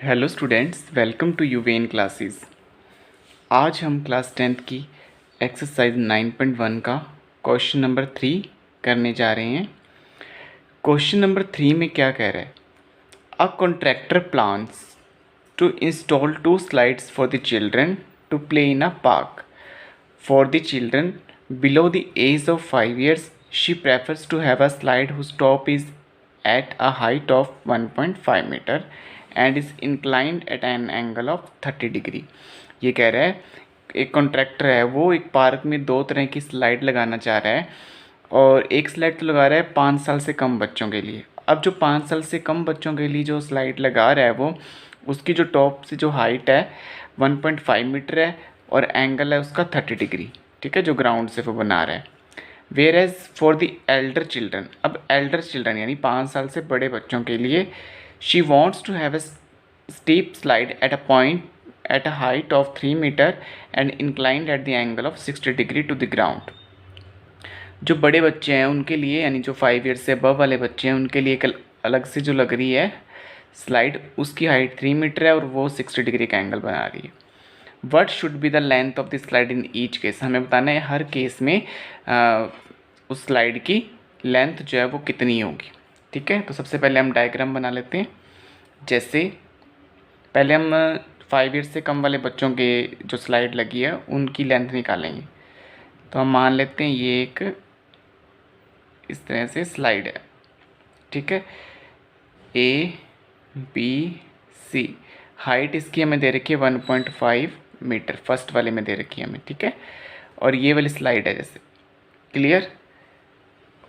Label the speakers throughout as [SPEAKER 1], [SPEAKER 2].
[SPEAKER 1] Hello students, welcome to यूवेन classes. आज हम क्लास 10th की एक्सरसाइज 9.1 का क्वेश्चन नंबर 3 करने जा रहे हैं। क्वेश्चन नंबर 3 में क्या कह रहा है? A contractor plans to install 2 slides for the children to play in a park. For the children below the age of 5 years, she prefers to have a slide whose top is at a height of 1.5 meter and is inclined at an angle of 30 degree. ये कह रहा है एक contractor है, वो एक park में 2 तरह की स्लाइड लगाना चाह रहा है और एक स्लाइड तो लगा रहा है 5 साल से कम बच्चों के लिए। अब जो 5 साल से कम बच्चों के लिए जो स्लाइड लगा रहा है वो उसकी जो टॉप से जो हाइट है 1.5 मीटर है और एंगल है उसका 30 डिग्री। ठीक है, जो ग्राउंड से वो बना रहा है। Whereas for the elder children, अब एल्डर चिल्ड्रन यानी 5 साल से बड़े बच्चों के लिए she wants to have a steep slide at a point at a height of 3 metre and inclined at the angle of 60 degree to the ground. जो बड़े बच्चे हैं उनके लिए, यानी जो 5 ईयर्स से अबव वाले बच्चे हैं उनके लिए एक अलग से जो लग रही है स्लाइड, उसकी हाइट 3 मीटर है और वो 60 डिग्री का एंगल बना रही है। What should be the length of the slide in each case, हमें बताना है हर केस में उस स्लाइड की लेंथ जो है वो कितनी होगी। ठीक है, तो सबसे पहले हम डायग्राम बना लेते हैं। जैसे पहले हम 5 ईयर्स से कम वाले बच्चों के जो स्लाइड लगी है उनकी लेंथ निकालेंगे। तो हम मान लेते हैं ये एक इस तरह से स्लाइड है। ठीक है, ABC, हाइट इसकी हमें दे रखी है 1.5 मीटर, फर्स्ट वाले में दे रखी है हमें। ठीक है, और ये वाली स्लाइड है जैसे, क्लियर।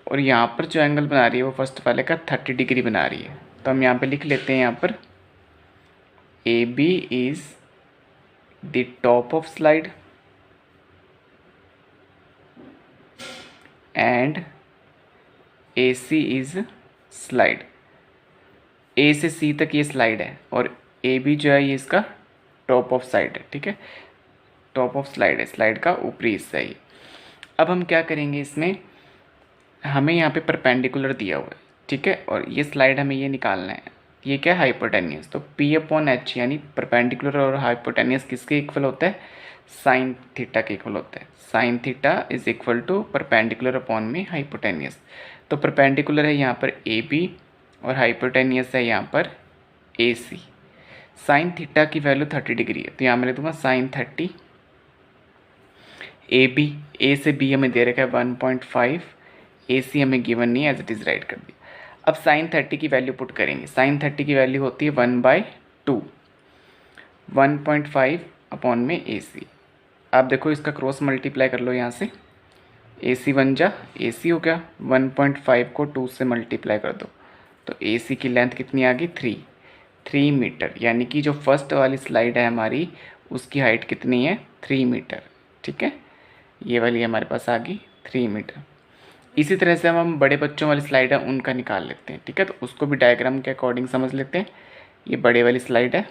[SPEAKER 1] और यहाँ पर जो एंगल बना रही है वो फर्स्ट वाले का 30 डिग्री बना रही है। तो हम यहाँ पे लिख लेते हैं, यहाँ पर AB is the top of slide and AC is slide. A से C तक ये स्लाइड है और AB जो है ये इसका टॉप ऑफ साइड है। ठीक है, टॉप ऑफ स्लाइड है, स्लाइड का ऊपरी हिस्सा है ये। अब हम क्या करेंगे, इसमें हमें यहाँ पे परपेंडिकुलर दिया हुआ है। ठीक है, और ये स्लाइड हमें ये निकालना है। ये क्या है, हाइपोटेनियस। तो P/H यानी परपेंडिकुलर और हाइपोटेनियस किसके इक्वल होता है? साइन थीटा के इक्वल होता है। Sine theta is equal to perpendicular upon में हाइपोटेनियस। तो परपेंडिकुलर है यहाँ पर AB और हाइपोटेनियस है यहाँ पर AC। साइन थीटा की वैल्यू 30 डिग्री है, तो यहाँ मैं लिख दूँगा साइन 30। A से B हमें दे रखा है 1.5, AC हमें गिवन नहीं है, एज इट इज़ राइट कर दिया। अब साइन 30 की वैल्यू पुट करेंगे। साइन 30 की वैल्यू होती है 1/2, 1.5 अपॉन में AC। आप देखो इसका क्रॉस मल्टीप्लाई कर लो यहाँ से, AC 1 जा AC हो गया, 1.5 को 2 से मल्टीप्लाई कर दो तो AC की लेंथ कितनी आ गई? 3 मीटर। यानी कि जो फर्स्ट वाली स्लाइड है हमारी उसकी हाइट कितनी है? 3 मीटर। ठीक है, ये वाली हमारे पास आ गई 3 मीटर। इसी तरह से हम बड़े बच्चों वाली स्लाइड है उनका निकाल लेते हैं। ठीक है, तो उसको भी डायग्राम के अकॉर्डिंग समझ लेते हैं। ये बड़े वाली स्लाइड है,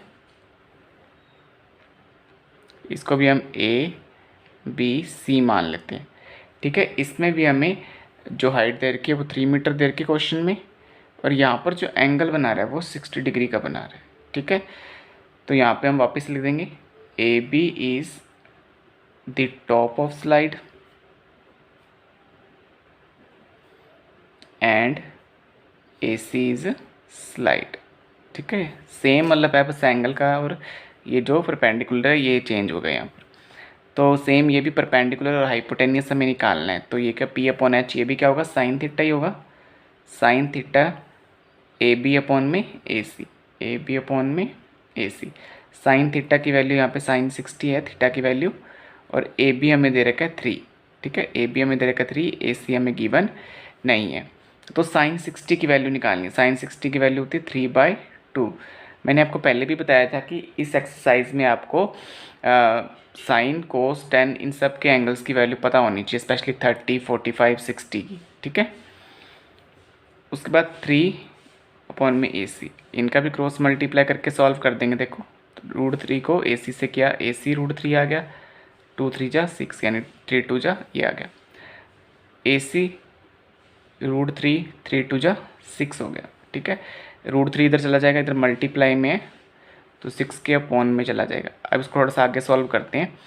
[SPEAKER 1] इसको भी हम ABC मान लेते हैं। ठीक है, इसमें भी हमें जो हाइट दे रखी है वो 3 मीटर दे रखी है क्वेश्चन में, और यहाँ पर जो एंगल बना रहा है वो 60 डिग्री का बना रहा है। ठीक है, तो यहाँ पे हम वापस लिख देंगे AB is the top of slide and AC is slide. ठीक है, सेम मतलब है, बस एंगल का और ये जो परपेंडिकुलर है ये चेंज हो गया यहाँ पर। तो सेम ये भी परपेंडिकुलर और हाइपोटेनियस हमें निकालना है। तो ये क्या P/H, ये भी क्या होगा? साइन थीटा ही होगा। साइन थीटा AB अपॉन में AC, AB अपॉन में AC। साइन थीटा की वैल्यू यहाँ पे साइन 60 है थीटा की वैल्यू, और AB हमें दे रखा है 3। ठीक है, AB हमें दे रखा है 3, AC हमें गिवन नहीं है। तो साइन 60 की वैल्यू निकालनी है। साइन 60 की वैल्यू होती है 3/2। मैंने आपको पहले भी बताया था कि इस एक्सरसाइज में आपको साइन कोस टेन इन सब के एंगल्स की वैल्यू पता होनी चाहिए, स्पेशली 30, 45, 60 की। ठीक है, उसके बाद 3 अपॉन में AC, इनका भी क्रॉस मल्टीप्लाई करके सॉल्व कर देंगे। देखो तो √3 को AC से किया, AC √3 आ गया, 2 3 जा 6 यानी 3 2 जा ये आ गया। AC √3, 3 2 जा 6 हो गया। ठीक है, √3 इधर चला जाएगा, इधर मल्टीप्लाई में तो 6 के अपॉन में चला जाएगा। अब इसको थोड़ा सा आगे सॉल्व करते हैं।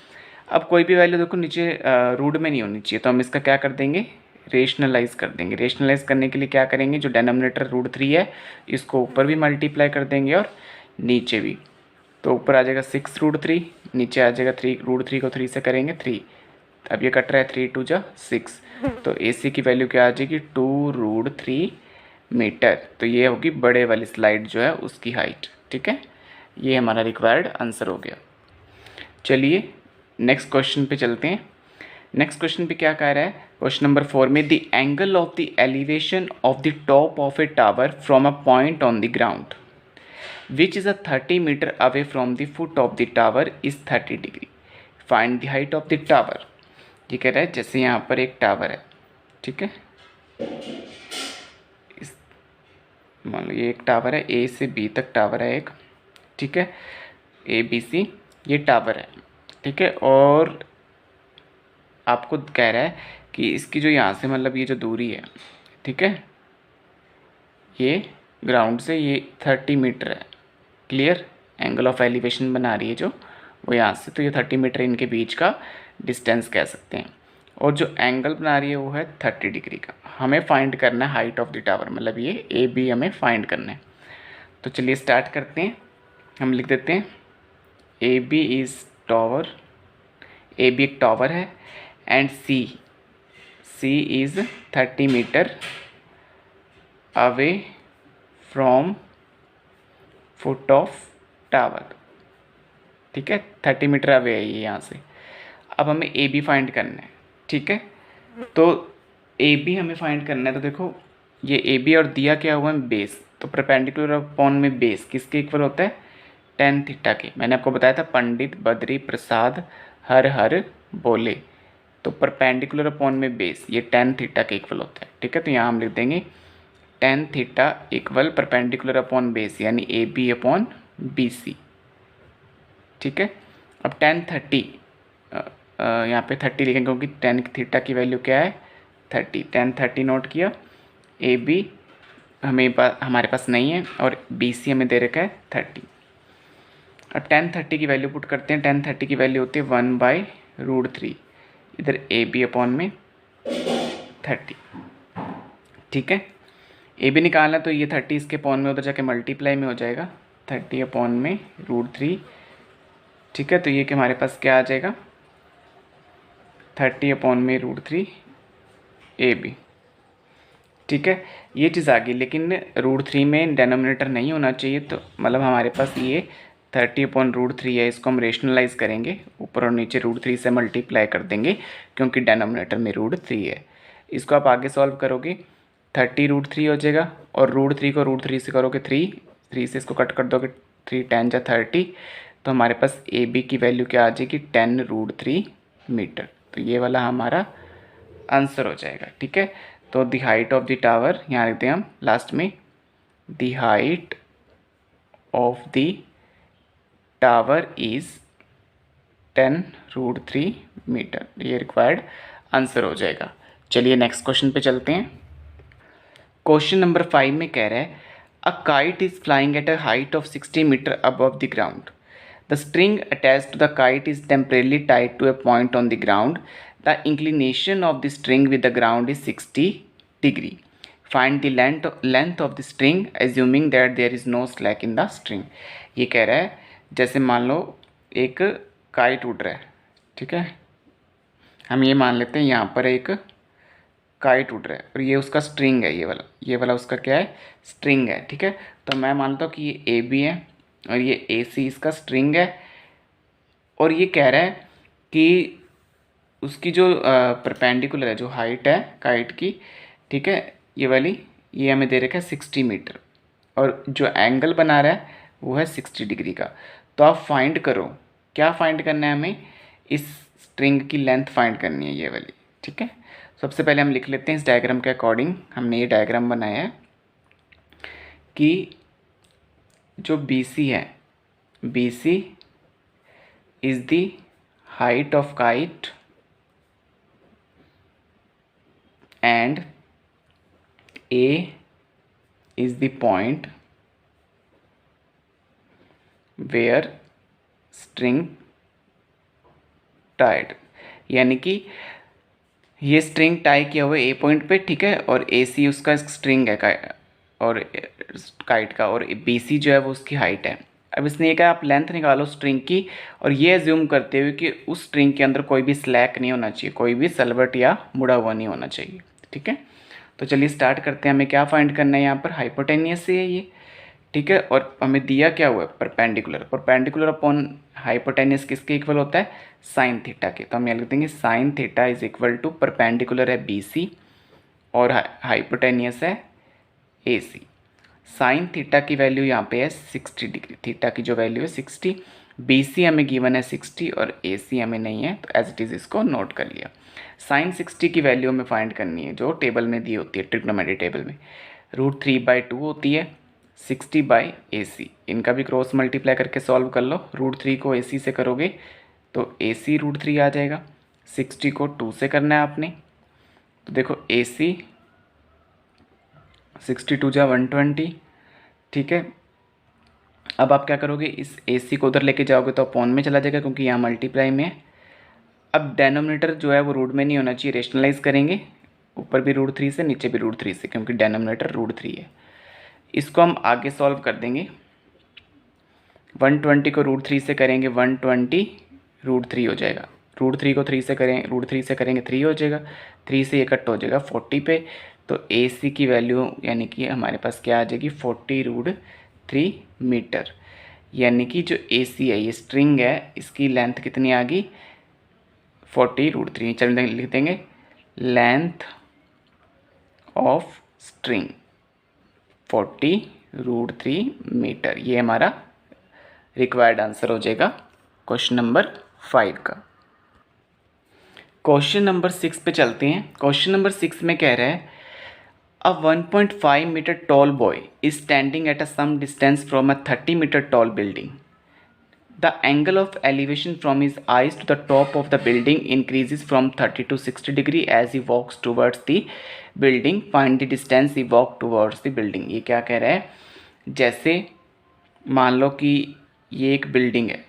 [SPEAKER 1] अब कोई भी वैल्यू देखो नीचे रूट में नहीं होनी चाहिए, तो हम इसका क्या कर देंगे, रेशनलाइज कर देंगे। रेशनलाइज करने के लिए क्या करेंगे, जो डेनोमिनेटर √3 है इसको ऊपर भी मल्टीप्लाई कर देंगे और नीचे भी। तो ऊपर आ जाएगा 6√3, नीचे आ जाएगा 3, √3 को 3 से करेंगे 3। अब ये कट रहा है 3 2 जा 6, तो AC की वैल्यू क्या आ जाएगी 2√3 मीटर। तो ये होगी बड़े वाली स्लाइड जो है उसकी हाइट। ठीक है, ये हमारा रिक्वायर्ड आंसर हो गया। चलिए नेक्स्ट क्वेश्चन पे चलते हैं। नेक्स्ट क्वेश्चन पे क्या कह रहा है, क्वेश्चन नंबर 4 में the angle of the elevation of the top of a tower from a point on the ground which is a 30 metre away from the foot of the tower is 30 degree. Find the height of the tower. ये कह रहा है जैसे यहाँ पर एक tower है, ठीक है, इस मान लो ये एक टावर है, A से B तक टावर है एक, ठीक है, ABC ये टावर है, ठीक है। और आपको कह रहा है कि इसकी जो यहाँ से मतलब ये जो दूरी है, ठीक है, ये ग्राउंड से ये 30 मीटर है। क्लियर, एंगल ऑफ एलिवेशन बना रही है जो वो यहाँ से, तो ये 30 मीटर इनके बीच का डिस्टेंस कह सकते हैं। और जो एंगल बना रही है वो है 30 डिग्री का। हमें फाइंड करना है हाइट ऑफ द टावर, मतलब ये AB हमें फाइंड करना है। तो चलिए स्टार्ट करते हैं। हम लिख देते हैं AB इज़ टावर, AB एक टावर है, and C is 30 metre away from foot of tower. ठीक है, 30 मीटर अवे है ये यहाँ से। अब हमें AB फाइंड करना है, ठीक है। तो AB हमें फाइंड करना है, तो देखो ये AB और दिया क्या हुआ है बेस, तो परपेंडिकुलर अपॉन में बेस किसके इक्वल होता है, tan थीटा के। मैंने आपको बताया था पंडित बद्री प्रसाद हर हर बोले, तो परपेंडिकुलर अपॉन में बेस ये tan थीटा के इक्वल होता है। ठीक है, तो यहाँ हम लिख देंगे tan theta equal perpendicular upon base यानी AB अपॉन BC। ठीक है, अब tan 30 यहाँ पे 30 लिखेंगे क्योंकि tan थीटा की वैल्यू क्या है 30। tan 30 नोट किया, AB हमारे पास नहीं है और BC हमें दे रखा है 30। अब tan 30 की वैल्यू पुट करते हैं। tan 30 की वैल्यू होती है 1/√3, इधर AB अपॉन में 30। ठीक है, AB निकालना तो ये 30 इसके अपॉन में उधर जाके मल्टीप्लाई में हो जाएगा 30 अपॉन में √3। ठीक है, तो ये कि हमारे पास क्या आ जाएगा 30 अपॉन में √3 AB। ठीक है, ये चीज़ आ गई, लेकिन √3 में डेनोमिनेटर नहीं होना चाहिए, तो मतलब हमारे पास ये 30 अपॉन √3 है, इसको हम रेशनलाइज करेंगे, ऊपर और नीचे √3 से मल्टीप्लाई कर देंगे क्योंकि डेनोमिनेटर में √3 है। इसको आप आगे सॉल्व करोगे 30 √3 हो जाएगा, और √3 को √3 से करोगे 3 से इसको कट कर दोगे 3 10 जा 30, तो हमारे पास AB की वैल्यू क्या आ जाएगी 10 √3 मीटर। तो ये वाला हमारा आंसर हो जाएगा। ठीक है, तो the height of the tower यहाँ लिखते हैं हम लास्ट में, the height of the tower is 10 √3 metre. ये रिक्वायर्ड आंसर हो जाएगा। चलिए नेक्स्ट क्वेश्चन पे चलते हैं। क्वेश्चन नंबर 5 में कह रहा है a kite is flying at a height of 60 metre above the ground. The string attached to the kite is temporarily tied to a point on the ground. The inclination of the string with the ground is 60 degree. Find the length of the string assuming that there is no slack in the string. ये कह रहा है जैसे मान लो एक kite उड़ रहा है, ठीक है, हम ये मान लेते हैं यहाँ पर एक काइट उड़ रहा है और ये उसका स्ट्रिंग है, ये वाला उसका क्या है स्ट्रिंग है। ठीक है, तो मैं मानता हूँ कि ये AB है और ये AC इसका स्ट्रिंग है, और ये कह रहा है कि उसकी जो परपेंडिकुलर है, जो हाइट है काइट की, ठीक है, ये वाली, ये हमें दे रखा है 60 मीटर, और जो एंगल बना रहा है वो है 60 डिग्री का। तो आप फाइंड करो, क्या फाइंड करना है हमें, इस स्ट्रिंग की लेंथ फाइंड करनी है ये वाली। ठीक है, सबसे पहले हम लिख लेते हैं इस डायग्राम के अकॉर्डिंग, हमने ये डायग्राम बनाया है कि जो BC है, BC is the height of kite and A is the point where string tied, यानी कि ये स्ट्रिंग टाई किया हुआ है ए पॉइंट पे, ठीक है, और ए सी उसका स्ट्रिंग है और काइट का, और बी सी जो है वो उसकी हाइट है। अब इसने ये कहा आप लेंथ निकालो स्ट्रिंग की, और ये एज्यूम करते हुए कि उस स्ट्रिंग के अंदर कोई भी स्लैक नहीं होना चाहिए, कोई भी सलवट या मुड़ा हुआ नहीं होना चाहिए, ठीक है। तो चलिए स्टार्ट करते हैं। हमें क्या फाइंड करना है यहाँ पर, हाइपोटेनियस से है ये, ठीक है, और हमें दिया क्या हुआ है, परपेंडिकुलर। परपेंडिकुलर अपॉन हाइपोटेनियस किसके इक्वल होता है, साइन थीटा के। तो हम यहाँ लिख देंगे sine theta is equal to, perpendicular है बी सी और हाइपोटेनियस है ए सी। साइन थीटा की वैल्यू यहाँ पे है 60 डिग्री, थीटा की जो वैल्यू है 60, बी सी हमें गिवन है 60 और ए सी हमें नहीं है, तो एज इट इज़ इसको नोट कर लिया। साइन 60 की वैल्यू हमें फाइंड करनी है जो टेबल में दी होती है, ट्रिग्नोमेट्री टेबल में, √3/2 होती है 60/AC। इनका भी क्रॉस मल्टीप्लाई करके सॉल्व कर लो। √3 को AC से करोगे तो AC √3 आ जाएगा, 60 को 2 से करना है आपने, तो देखो AC 62 जा 120, ठीक है। अब आप क्या करोगे, इस AC को उधर लेके जाओगे तो अपॉन में चला जाएगा क्योंकि यहाँ मल्टीप्लाई में है। अब डेनोमिनेटर जो है वो रूट में नहीं होना चाहिए, रेशनलाइज करेंगे, ऊपर भी √3 से नीचे भी √3 से, क्योंकि डेनोमिनेटर √3 है। इसको हम आगे सॉल्व कर देंगे। 120 को √3 से करेंगे 120 √3 हो जाएगा, √3 को 3 से करें, √3 से करेंगे 3 हो जाएगा, 3 से ये कट हो जाएगा 40 पे। तो AC की वैल्यू यानी कि हमारे पास क्या आ जाएगी, 40√3 मीटर। यानी कि जो AC है, ये स्ट्रिंग है, इसकी लेंथ कितनी आ गई, 40√3। चलिए लिख देंगे लेंथ ऑफ स्ट्रिंग 40√3 मीटर। ये हमारा रिक्वायर्ड आंसर हो जाएगा क्वेश्चन नंबर 5 का। क्वेश्चन नंबर 6 पे चलते हैं। क्वेश्चन नंबर 6 में कह रहा है a 1.5 metre tall boy is standing at a some distance from a 30 metre tall building. The angle of elevation from his eyes to the top of the building increases from 30 to 60 degree as he walks towards the building, find the distance he walk towards the building. ये क्या कह रहा है, जैसे मान लो कि ये एक बिल्डिंग है,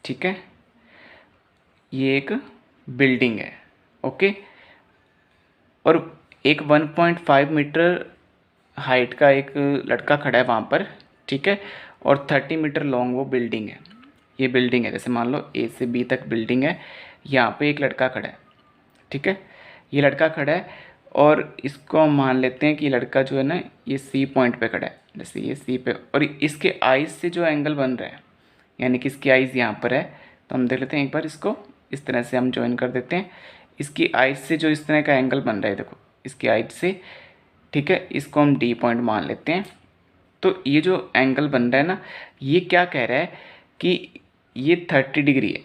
[SPEAKER 1] ठीक है, ये एक बिल्डिंग है, ओके, और एक 1.5 मीटर हाइट का एक लड़का खड़ा है वहाँ पर, ठीक है, और 30 मीटर लॉन्ग वो बिल्डिंग है। ये बिल्डिंग है, जैसे मान लो A से B तक बिल्डिंग है, यहाँ पे एक लड़का खड़ा है, ठीक है, ये लड़का खड़ा है, और इसको हम मान लेते हैं कि ये लड़का जो है ना, ये C पॉइंट पे खड़ा है, जैसे ये C पे, और इसके आइज़ से जो एंगल बन रहा है, यानी कि इसकी आइज़ यहाँ पर है, तो हम देख लेते हैं एक बार, इसको इस तरह से हम ज्वाइन कर देते हैं। इसकी आइज़ से जो इस तरह का एंगल बन रहा है, देखो इसकी आइज़ से, ठीक है, इसको हम D पॉइंट मान लेते हैं। तो ये जो एंगल बन रहा है ना, ये क्या कह रहा है कि ये 30 डिग्री है,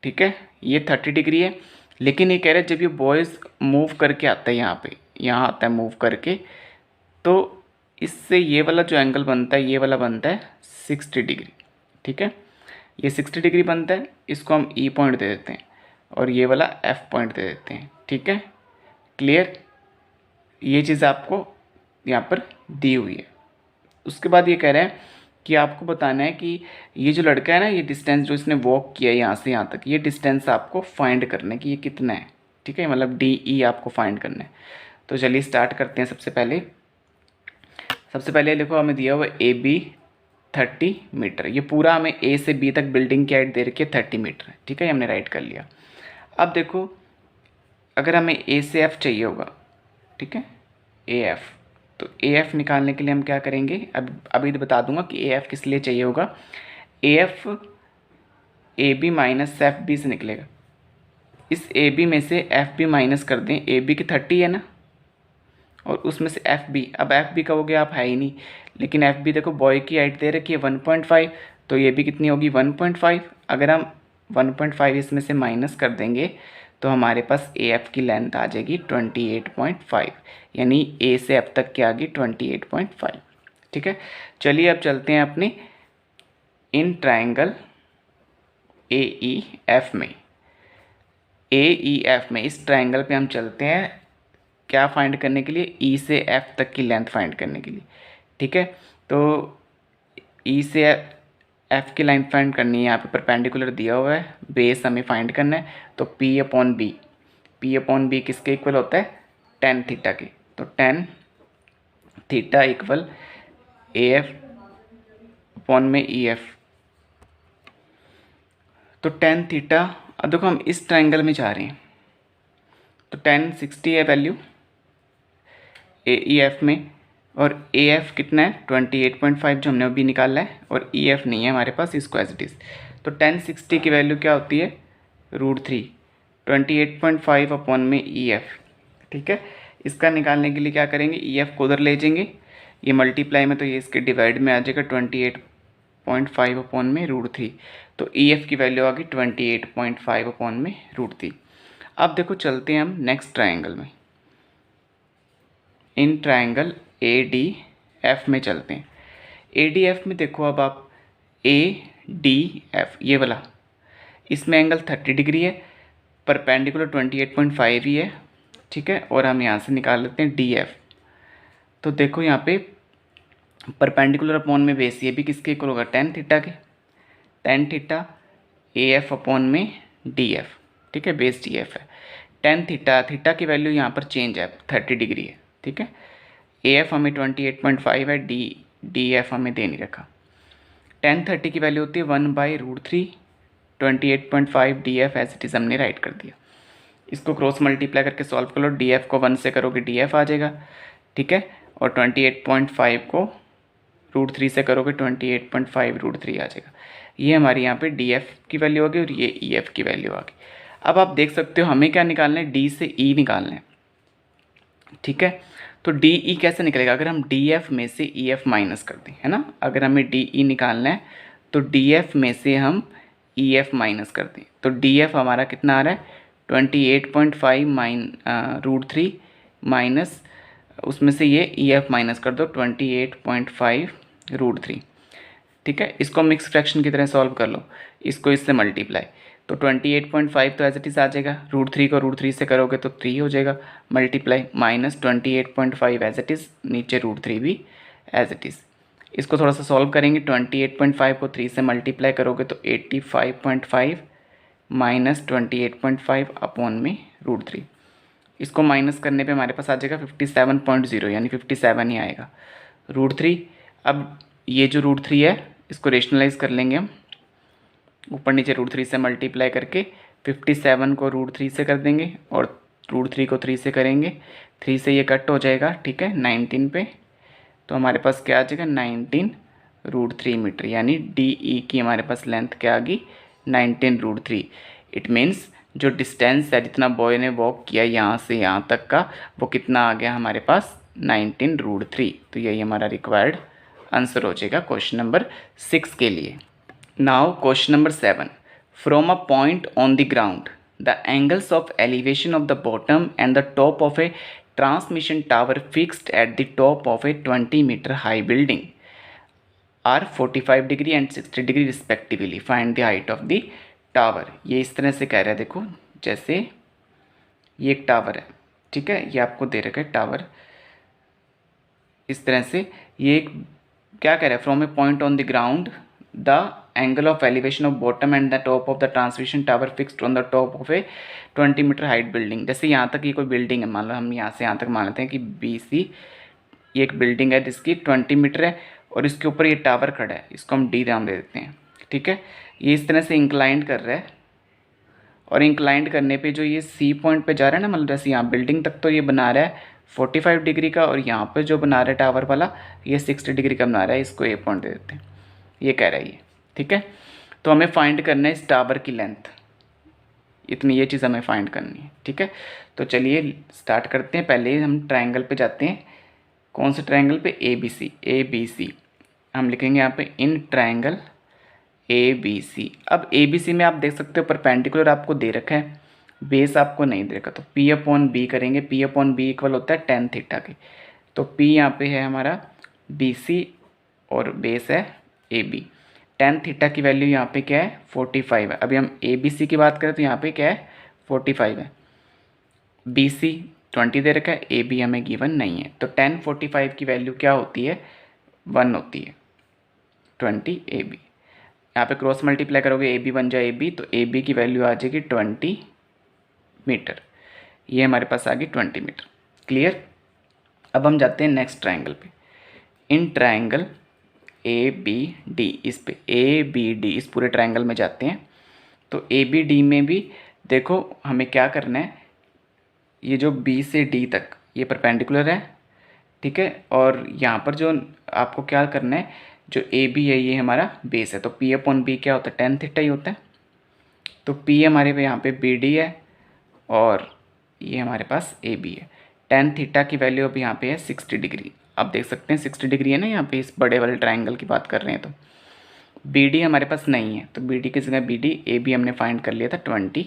[SPEAKER 1] ठीक है, ये 30 डिग्री है, लेकिन ये कह रहा है जब ये बॉयज़ मूव करके आता है यहाँ पे, यहाँ आता है मूव करके, तो इससे ये वाला जो एंगल बनता है, ये वाला बनता है 60 डिग्री, ठीक है, ये 60 डिग्री बनता है, इसको हम E पॉइंट दे देते हैं और ये वाला F पॉइंट दे देते हैं, ठीक है, क्लियर। ये चीज़ आपको यहाँ पर दी हुई है। उसके बाद ये कह रहा है कि आपको बताना है कि ये जो लड़का है ना, ये डिस्टेंस जो इसने वॉक किया है यहाँ से यहाँ तक, ये डिस्टेंस आपको फाइंड करना है कि ये कितना है, ठीक है, मतलब DE आपको फाइंड करना है। तो चलिए स्टार्ट करते हैं। सबसे पहले देखो हमें दिया हुआ AB 30 मीटर, ये पूरा हमें A से B तक बिल्डिंग की हाइट दे रखी है 30 मीटर, ठीक है, हमने राइट कर लिया। अब देखो अगर हमें A से F चाहिए होगा, ठीक है, AF, तो AF निकालने के लिए हम क्या करेंगे, अभी तो बता दूंगा कि AF किस लिए चाहिए होगा। AF AB माइनस FB से निकलेगा, इस AB में से FB माइनस कर दें, AB की 30 है ना, और उसमें से FB, अब FB का हो गया आप है ही नहीं, लेकिन FB देखो बॉय की हाइट दे रखी है 1.5, तो ये भी कितनी होगी 1.5। अगर हम 1.5 इसमें से माइनस कर देंगे तो हमारे पास AF की लेंथ आ जाएगी 28.5, यानी A से F तक की आ गई 28.5, ठीक है। चलिए अब चलते हैं अपने इन ट्रायंगल AEF में, AEF में इस ट्रायंगल पे हम चलते हैं, क्या फाइंड करने के लिए, E से F तक की लेंथ फाइंड करने के लिए, ठीक है। तो ई से एफ की लाइन फाइंड करनी है, यहाँ पे परपेंडिकुलर दिया हुआ है, बेस हमें फाइंड करना है। तो पी अपॉन बी किसके इक्वल होता है, टेन थीटा के। तो tan theta equal A F upon में ई एफ। तो टेन थीटा, अब देखो हम इस ट्राइंगल में जा रहे हैं, तो 1060 है वैल्यू ए ई एफ में, और ए एफ कितना है 28.5 जो हमने अभी निकाला है, और ई एफ नहीं है हमारे पास, इसको एज इट इज़। तो 1060 की वैल्यू क्या होती है, √3, 28.5 अपॉन में ई एफ। ठीक है, इसका निकालने के लिए क्या करेंगे, ई एफ को उधर ले जाएंगे, ये मल्टीप्लाई में तो ये इसके डिवाइड में आ जाएगा 28.5 अपॉन में √3। तो ई एफ की वैल्यू आ गई 28.5 अपॉन में √3। अब देखो चलते हैं हम नेक्स्ट ट्राइंगल में, in triangle A D F में चलते हैं। ए डी एफ में देखो, अब आप ए डी एफ ये वाला, इसमें एंगल 30 डिग्री है, परपेंडिकुलर 28.5 ही है। ठीक है, और हम यहाँ से निकाल लेते हैं डी एफ। तो देखो यहाँ पे परपेंडिकुलर अपॉन में बेस, ये भी किसके इक्वल होगा, टेन थीटा के। Tan theta A F upon में डी एफ। ठीक है, बेस डी एफ है। टेन थीटा, थीटा की वैल्यू यहाँ पर चेंज है, 30 डिग्री है। ठीक है, ए एफ हमें 28.5 है, डी एफ हमें दे नहीं रखा। टेन 30 की वैल्यू होती है 1/√3, 28.5 D F as it is हमने राइट कर दिया। इसको क्रॉस मल्टीप्लाई करके सॉल्व कर लो, डी एफ को 1 से करोगे डी एफ आ जाएगा। ठीक है, और 28.5 को √3 से करोगे 28.5 √3 आ जाएगा। ये हमारी यहाँ पे डी एफ की वैल्यू होगी और ये ई एफ की वैल्यू आ गई। अब आप देख सकते हो हमें क्या निकालना है, डी से ई निकालना है। ठीक है, तो डी ई कैसे निकलेगा, अगर हम डी एफ में से ई एफ माइनस कर दें, है ना, अगर हमें डी ई निकालना है तो डी एफ में से हम ई एफ माइनस कर दें, तो डी एफ हमारा कितना आ रहा है 28.5 √3 माइनस, उसमें से ये ई एफ माइनस कर दो 28.5 √3। ठीक है, इसको मिक्स फ्रैक्शन की तरह सॉल्व कर लो, इसको इससे मल्टीप्लाई, तो 28.5 तो एज इट इज़ आ जाएगा, √3 को √3 से करोगे तो 3 हो जाएगा, multiply minus 28.5 as it is, नीचे √3 भी एज इट इज़। इसको थोड़ा सा सॉल्व करेंगे, 28.5 को 3 से मल्टीप्लाई करोगे तो 85.5 माइनस 28.5 अपॉन में √3। इसको माइनस करने पे हमारे पास आ जाएगा 57.0, यानी 57 ही आएगा। √3, अब ये जो √3 है इसको रेशनलाइज कर लेंगे हम, ऊपर नीचे √3 से मल्टीप्लाई करके 57 को √3 से कर देंगे और √3 को 3 से करेंगे, 3 से ये कट हो जाएगा। ठीक है, 19 पे, तो हमारे पास क्या आ जाएगा 19 √3 मीटर, यानी डी ई की हमारे पास लेंथ क्या आ गई 19 √3। इट मीन्स जो डिस्टेंस है, जितना बॉय ने वॉक किया यहाँ से यहाँ तक का, वो कितना आ गया हमारे पास 19 √3। तो यही हमारा रिक्वायर्ड आंसर हो जाएगा क्वेश्चन नंबर 6 के लिए। Now question number 7, from a point on the ground the angles of elevation of the bottom and the top of A transmission tower fixed at the top of a 20 meter high building are 45 degree and 60 degree respectively. Find the height of the tower. ये इस तरह से कह रहा है, देखो जैसे ये एक टावर है, ठीक है, ये आपको दे रखा है टावर इस तरह से। ये एक क्या कह रहा है, from a point on the ground the angle of elevation of bottom and the top of the transmission tower fixed on the top of a 20 metre height building. जैसे यहाँ तक ये कोई बिल्डिंग है, मान लो हम यहाँ से यहाँ तक मान लेते हैं कि BC ये एक बिल्डिंग है जिसकी 20 मीटर है और इसके ऊपर ये टावर खड़ा है, इसको हम D नाम दे देते हैं। ठीक है, ये इस तरह से इंक्लाइंड कर रहा है और इंक्लाइंड करने पे जो ये C पॉइंट पे जा रहा है ना, मतलब जैसे यहाँ बिल्डिंग तक तो ये बना रहा है 45 डिग्री का, और यहाँ पे जो बना रहा है टावर वाला ये 60 डिग्री का बना रहा है, इसको A पॉइंट दे देते हैं। ये कह रहा है ये, ठीक है। तो हमें फाइंड करना है इस टावर की लेंथ, इतनी ये चीज़ हमें फाइंड करनी है। ठीक है, तो चलिए स्टार्ट करते हैं। पहले हम ट्रायंगल पे जाते हैं। कौन से ट्रायंगल पे, ABC हम लिखेंगे यहाँ पे इन ट्रायंगल ABC। अब ABC में आप देख सकते हो परपेंडिकुलर आपको दे रखा है, बेस आपको नहीं दे रखा, तो P/B करेंगे। P/B इक्वल होता है tan थीटा के। तो P यहाँ पे है हमारा BC और बेस है AB। tan थीटा की वैल्यू यहाँ पे क्या है 45 है। अभी हम ABC की बात करें तो यहाँ पे क्या है 45 है। BC 20 दे रखा है, AB हमें गिवन नहीं है। तो tan 45 की वैल्यू क्या होती है 1 होती है। 20 AB। यहाँ पे क्रॉस मल्टीप्लाई करोगे AB बन जाए AB, तो AB की वैल्यू आ जाएगी 20 मीटर। ये हमारे पास आ गई 20 मीटर। क्लियर। अब हम जाते हैं नेक्स्ट ट्राइंगल पे। इन ट्राइंगल ABD, इस पे ABD इस पूरे ट्राइंगल में जाते हैं। तो ABD में भी देखो हमें क्या करना है, ये जो B से D तक ये परपेंडिकुलर है, ठीक है। और यहाँ पर जो आपको क्या करना है, जो AB है ये हमारा बेस है, तो P अपॉन B क्या होता है, tan थीटा ही होता है। तो P हमारे पे यहाँ पे BD है और ये हमारे पास AB है। tan थीटा की वैल्यू अब यहाँ पे है 60 डिग्री। आप देख सकते हैं 60 डिग्री है ना, यहाँ पे इस बड़े वाले ट्राइंगल की बात कर रहे हैं। तो BD हमारे पास नहीं है, तो BD की जगह BD, AB हमने फाइंड कर लिया था 20।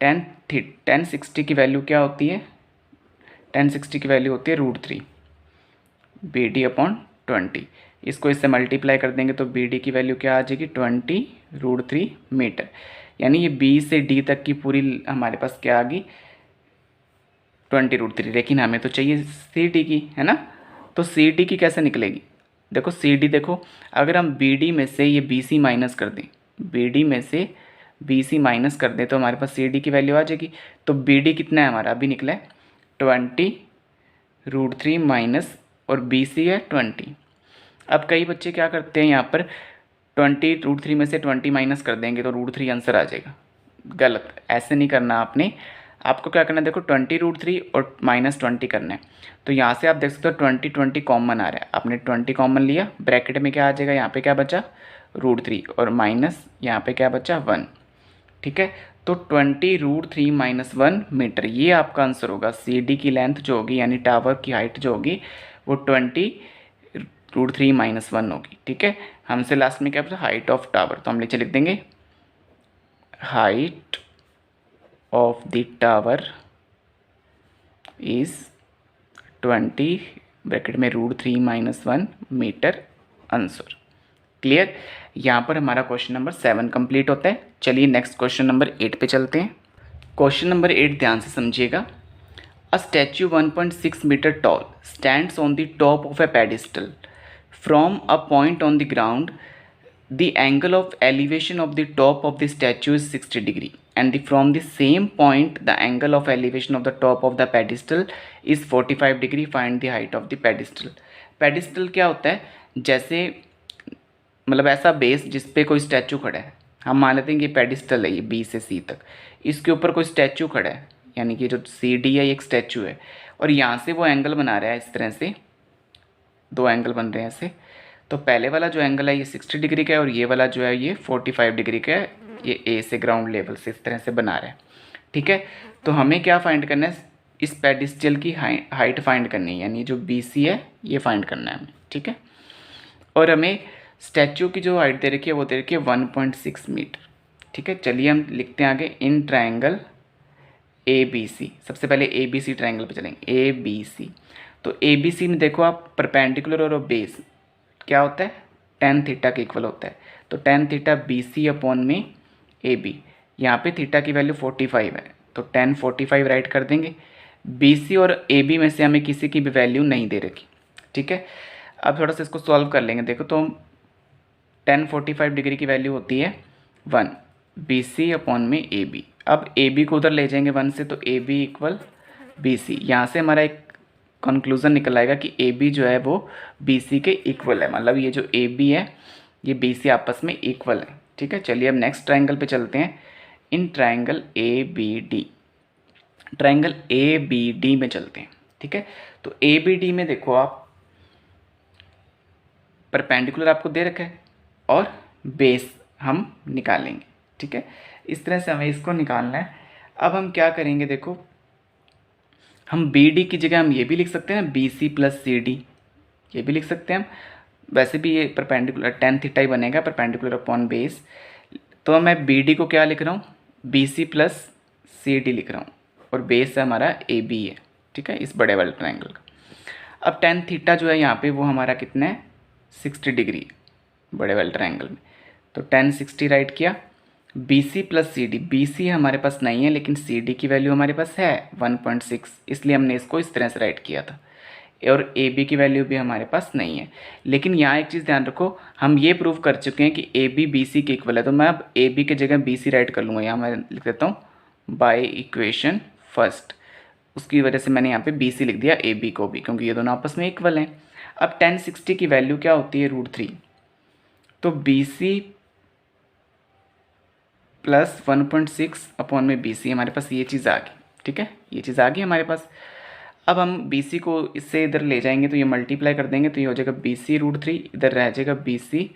[SPEAKER 1] tan 60 की वैल्यू क्या होती है, tan 60 की वैल्यू होती है √3 BD अपॉन 20। इसको इससे मल्टीप्लाई कर देंगे तो BD की वैल्यू क्या आ जाएगी, 20 √3 मीटर। यानी ये B से D तक की पूरी हमारे पास क्या आ गई, 20 √3। लेकिन हमें तो चाहिए CD की, है ना। तो CD की कैसे निकलेगी, देखो CD देखो, अगर हम BD में से ये BC माइनस कर दें, BD में से BC माइनस कर दें तो हमारे पास CD की वैल्यू आ जाएगी। तो BD कितना है हमारा, अभी निकला है 20 √3 माइनस, और BC है 20। अब कई बच्चे क्या करते हैं, यहाँ पर 20 √3 में से 20 माइनस कर देंगे तो √3 आंसर आ जाएगा। गलत, ऐसे नहीं करना आपने। आपको क्या करना है, देखो 20 √3 और -20 करना है। तो यहाँ से आप देख सकते हो 20 कॉमन आ रहा है, आपने 20 कॉमन लिया, ब्रैकेट में क्या आ जाएगा, यहाँ पे क्या बचा √3 और माइनस यहाँ पे क्या बचा 1, ठीक है। तो 20 √3 -1 मीटर, ये आपका आंसर होगा। CD की लेंथ जो होगी यानी टावर की हाइट जो होगी वो 20 √3 -1 होगी, ठीक है। हमसे लास्ट में क्या पूछा, हाइट ऑफ टावर, तो हम नीचे लिख देंगे height of the tower is 20 bracket में √3 -1 मीटर आंसर। क्लियर। यहाँ पर हमारा क्वेश्चन नंबर 7 कंप्लीट होता है। चलिए नेक्स्ट क्वेश्चन नंबर 8 पे चलते हैं। क्वेश्चन नंबर 8 ध्यान से समझिएगा। A statue 1.6 metre tall stands on the top of a pedestal from a point on the ground. The angle of elevation of the top of the statue is 60 degree and from the same point the angle of elevation of the top of the pedestal is 45 degree. Find the height of the pedestal. pedestal क्या होता है, जैसे मतलब ऐसा base जिस पे कोई statue खड़ा है, हम मान लेते हैं कि पेडिस्टल है ये B से C तक, इसके ऊपर कोई स्टैचू खड़ा है, यानी कि जो CD है एक स्टैचू है, और यहाँ से वो एंगल बना रहा है, इस तरह से दो एंगल बन रहे हैं ऐसे। तो पहले वाला जो एंगल है ये 60 डिग्री का है और ये वाला जो है ये 45 डिग्री का है। ये A से ग्राउंड लेवल से इस तरह से बना रहा है, ठीक है। तो हमें क्या फाइंड करना है, इस पेडिस्टल की हाइट फाइंड करनी है, यानी जो BC है ये फाइंड करना है हमें, ठीक है। और हमें स्टैचू की जो हाइट दे रखी है वो दे रखी है 1.6 मीटर, ठीक है। चलिए हम लिखते हैं आगे, इन ट्राइंगल ABC। सबसे पहले ABC ट्राइंगल पे चलेंगे, ABC। तो ABC में देखो आप, परपेंडिकुलर और बेस क्या होता है, tan थीटा के इक्वल होता है। तो tan थीटा BC अपॉन में AB, यहाँ पे थीटा की वैल्यू 45 है तो tan 45 राइट कर देंगे। BC और AB में से हमें किसी की भी वैल्यू नहीं दे रखी, ठीक है। अब थोड़ा सा इसको सॉल्व कर लेंगे। देखो तो tan 45 डिग्री की वैल्यू होती है 1, BC अपॉन में AB। अब AB को उधर ले जाएंगे 1 से, तो AB इक्वल BC। यहाँ से हमारा एक कंक्लूजन निकल आएगा कि AB जो है वो BC के इक्वल है, मतलब ये जो AB है ये BC आपस में इक्वल है, ठीक है। चलिए अब नेक्स्ट ट्राइंगल पे चलते हैं। In triangle ABD, triangle ABD में चलते हैं, ठीक है। तो ABD में देखो आप, परपेंडिकुलर आपको दे रखा है और बेस हम निकालेंगे, ठीक है। इस तरह से हमें इसको निकालना है। अब हम क्या करेंगे, देखो हम BD की जगह हम ये भी लिख सकते हैं BC + CD, ये भी लिख सकते हैं हम। वैसे भी ये परपेंडिकुलर tan थीटा ही बनेगा, परपेंडिकुलर अपॉन बेस। तो मैं BD को क्या लिख रहा हूँ, BC + CD लिख रहा हूँ, और बेस है हमारा AB है, ठीक है, इस बड़े वाले ट्राइंगल का। अब tan थीटा जो है यहाँ पे वो हमारा कितना है, 60 डिग्री बड़े वाले ट्राइंगल में। तो tan 60 राइट किया। BC + CD, BC हमारे पास नहीं है लेकिन CD की वैल्यू हमारे पास है 1.6, इसलिए हमने इसको इस तरह से राइट किया था। और ए बी की वैल्यू भी हमारे पास नहीं है। लेकिन यहाँ एक चीज़ ध्यान रखो, हम ये प्रूव कर चुके हैं कि ए बी बी सी के इक्वल है, तो मैं अब ए बी की जगह बी सी राइट कर लूँगा। यहाँ मैं लिख देता हूँ बाय इक्वेशन फर्स्ट, उसकी वजह से मैंने यहाँ पे बी सी लिख दिया ए बी को भी, क्योंकि ये दोनों आपस में इक्वल हैं। अब 1060 की वैल्यू क्या होती है, √3, तो बी सी प्लस 1.6 अपॉन में बी सी, हमारे पास ये चीज़ आ गई। ठीक है, ये चीज़ आ गई हमारे पास। अब हम बी सी को इससे इधर ले जाएंगे तो ये मल्टीप्लाई कर देंगे, तो ये हो जाएगा बी सी √3, इधर रह जाएगा बी सी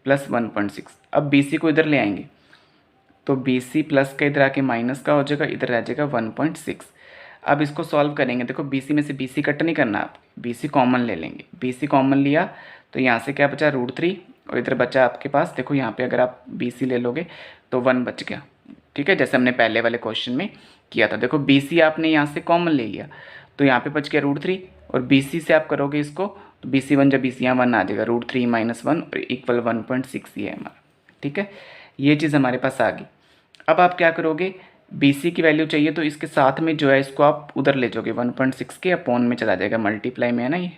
[SPEAKER 1] प्लस 1.6। अब बी सी को इधर ले आएंगे तो बी सी प्लस का इधर आके माइनस का हो जाएगा, इधर रह जाएगा 1.6। अब इसको सॉल्व करेंगे, देखो बी सी में से बी सी कट नहीं करना, आप बी सी कॉमन ले लेंगे। बी सी कॉमन लिया तो यहाँ से क्या बचा, √3, और इधर बचा आपके पास, देखो यहाँ पे अगर आप बी सी ले लोगे तो 1 बच गया। ठीक है, जैसे हमने पहले वाले क्वेश्चन में किया था। देखो बी सी आपने यहाँ से कॉमन ले लिया तो यहाँ पे बच गया √3, और बी सी से आप करोगे इसको तो बी सी 1 जब बी सी यहाँ 1 आ जाएगा, √3 - 1 और इक्वल 1.6 ये है हमारा। ठीक है, ये चीज़ हमारे पास आ गई। अब आप क्या करोगे, बी सी की वैल्यू चाहिए तो इसके साथ में जो है इसको आप उधर ले जाओगे, 1.6 के अपॉन में चला जाएगा, मल्टीप्लाई में है ना, ये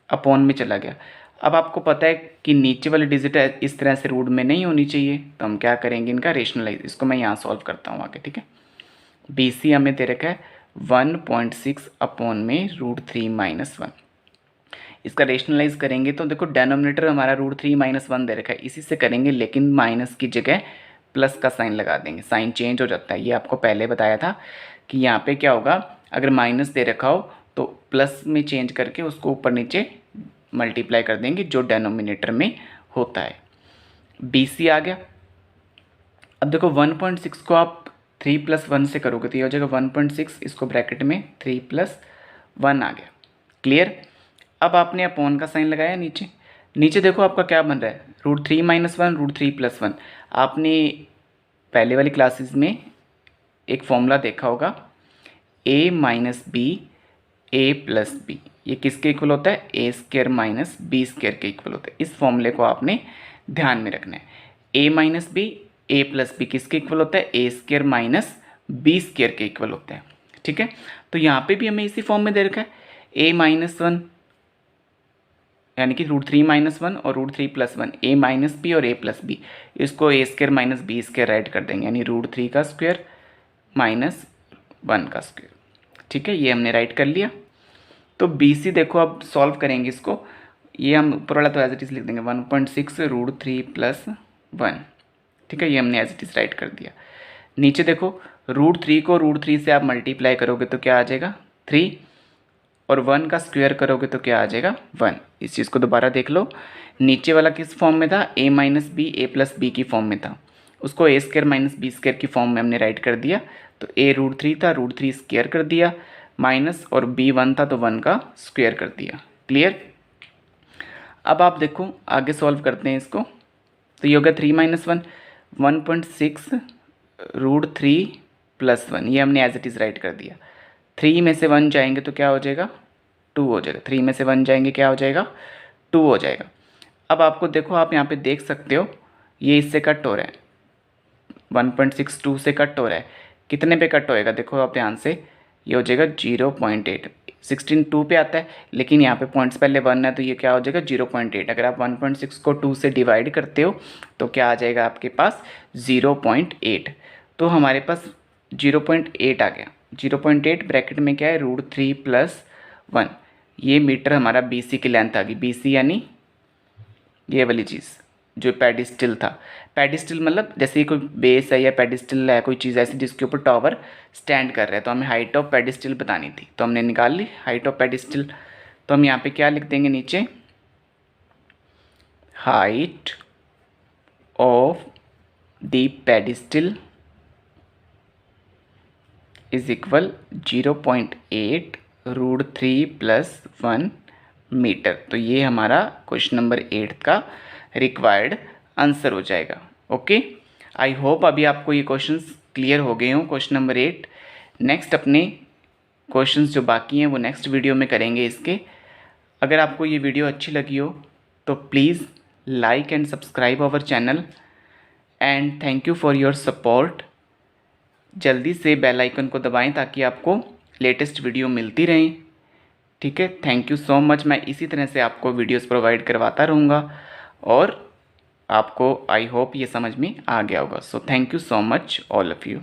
[SPEAKER 1] अपॉन में चला गया। अब आपको पता है कि नीचे वाली डिजिट इस तरह से रूट में नहीं होनी चाहिए, तो हम क्या करेंगे, इनका रेशनलाइज, इसको मैं यहाँ सॉल्व करता हूँ आगे। ठीक है, बी सी हमें दे रखा है 1.6 अपॉन में √3 - 1। इसका रेशनलाइज करेंगे तो देखो डेनोमिनेटर हमारा √3 - 1 दे रखा है, इसी से करेंगे, लेकिन माइनस की जगह प्लस का साइन लगा देंगे, साइन चेंज हो जाता है। ये आपको पहले बताया था कि यहाँ पे क्या होगा, अगर माइनस दे रखा हो तो प्लस में चेंज करके उसको ऊपर नीचे मल्टीप्लाई कर देंगे जो डेनोमिनेटर में होता है। बी सी आ गया। अब देखो 1.6 को आप 3 + 1 से करोगे तो ये हो जाएगा 1.6, इसको ब्रैकेट में 3 + 1 आ गया। क्लियर। अब आपने अपॉन का साइन लगाया नीचे, नीचे देखो आपका क्या बन रहा है, √3 - 1 √3 + 1। आपने पहले वाली क्लासेस में एक फॉर्मूला देखा होगा, a - b a + b, ये किसके इक्वल होता है, a² - b² के इक्वल होता है। इस फॉर्मूले को आपने ध्यान में रखना है। a - b a + b किसके इक्वल होता है, a² - b² के इक्वल होता है। ठीक है, तो यहाँ पे भी हमें इसी फॉर्म में दे रखा है, a - 1 यानी कि √3 - 1 और √3 + 1, a - b और a + b, इसको a² - b² राइट कर देंगे, यानी √3 का स्क्वायर माइनस 1 का स्क्वायर। ठीक है, ये हमने राइट कर लिया। तो बी सी देखो अब सॉल्व करेंगे इसको, ये हम ऊपर वाला तो एज इट इज़ लिख देंगे, 1.6 √3 + 1। ठीक है, ये हमने एज इट इज़ राइट कर दिया। नीचे देखो √3 को √3 से आप मल्टीप्लाई करोगे तो क्या आ जाएगा, 3, और 1 का स्क्वायर करोगे तो क्या आ जाएगा, 1। इस चीज़ को दोबारा देख लो, नीचे वाला किस फॉर्म में था, a - b a + b की फॉर्म में था, उसको a² - b² की फॉर्म में हमने राइट कर दिया। तो a √3 था, √3 स्क्वायर कर दिया, माइनस और b 1 था तो 1 का स्क्वायर कर दिया। क्लियर। अब आप देखो आगे सॉल्व करते हैं इसको, तो ये होगा 3 - 1 1.6 √3 + 1, ये हमने एज इट इज़ राइट कर दिया। 3 में से 1 जाएंगे तो क्या हो जाएगा, 2 हो जाएगा। 3 में से 1 जाएंगे क्या हो जाएगा, 2 हो जाएगा। अब आपको देखो, आप यहाँ पे देख सकते हो ये इससे कट हो रहा है, 1.62 से कट हो रहा है, कितने पे कट होएगा देखो आप ध्यान से, ये हो जाएगा 0.8। 16 2 पे आता है, लेकिन यहाँ पे पॉइंट्स पहले 1 है तो ये क्या हो जाएगा 0.8। अगर आप 1.6 को 2 से डिवाइड करते हो तो क्या आ जाएगा आपके पास 0.8, तो हमारे पास 0.8 आ गया। 0.8 ब्रैकेट में क्या है, √3 + 1, ये मीटर हमारा बी सी की लेंथ आ गई। बी सी यानी ये वाली चीज़ जो पेडिस्टल था, पेडिस्टल मतलब जैसे कोई बेस है या पेडिस्टल है, कोई चीज़ ऐसी जिसके ऊपर टावर स्टैंड कर रहा है, तो हमें हाइट ऑफ पेडिस्टल बतानी थी, तो हमने निकाल ली हाइट ऑफ पेडिस्टल। तो हम यहाँ पे क्या लिख देंगे नीचे, height of the pedestal is equal 0.8 √3 + 1 metre. तो ये हमारा क्वेश्चन नंबर 8 का रिक्वायर्ड आंसर हो जाएगा। ओके, आई होप अभी आपको ये क्वेश्चंस क्लियर हो गए हों, क्वेश्चन नंबर 8। नेक्स्ट अपने क्वेश्चंस जो बाकी हैं वो नेक्स्ट वीडियो में करेंगे इसके। अगर आपको ये वीडियो अच्छी लगी हो तो please like and subscribe our channel, and thank you for your support. जल्दी से बेल आइकन को दबाएं ताकि आपको लेटेस्ट वीडियो मिलती रहें। ठीक है, थैंक यू सो मच। मैं इसी तरह से आपको वीडियोस प्रोवाइड करवाता रहूँगा और आपको आई होप ये समझ में आ गया होगा। So thank you so much all of you.